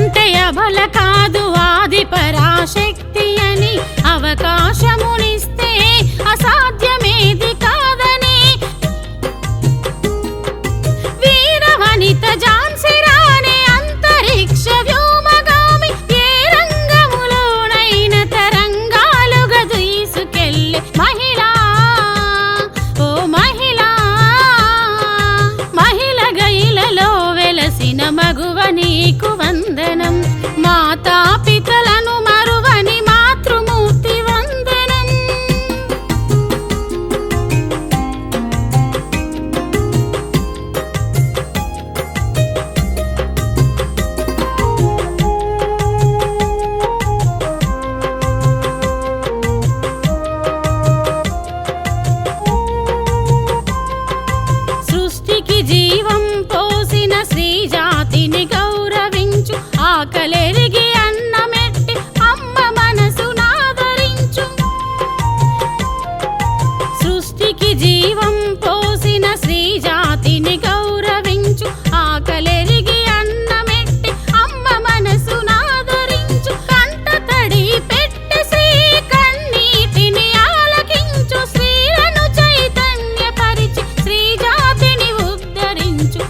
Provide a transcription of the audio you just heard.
అంటే అబల కాదు ఆది పరాశక్తి అని అవకాశమునిస్తే అసాధ్యమేది కాదని వీర వనిత ఝాన్సీ రాణి అంతరిక్ష వ్యోమగామి ఏ రంగములోనైన తరంగాలుగా దూసుకెళ్ళే మహిళా ఓ మహిళా మహిళ గైలలో వెలసిన మగువ నీకు వందనం మాతా పితలను మరువని మాతృమూర్తి వందనం సృష్టికి జీవం పోసిన స్త్రీ జాతిని గౌరవించు ఆకలెరిగి అన్నమెట్టి అమ్మ మనసునాదరించు సృష్టికి జీవం పోసిన స్త్రీ జాతిని గౌరవించు ఆకలెరిగి అన్నమెట్టి అమ్మ మనసునాదరించు కంట తడి పెట్టి శ్రీ కన్నీటిని ఆలకించు స్త్రీలను చైతన్యపరిచి స్త్రీ జాతిని ఉద్ధరించు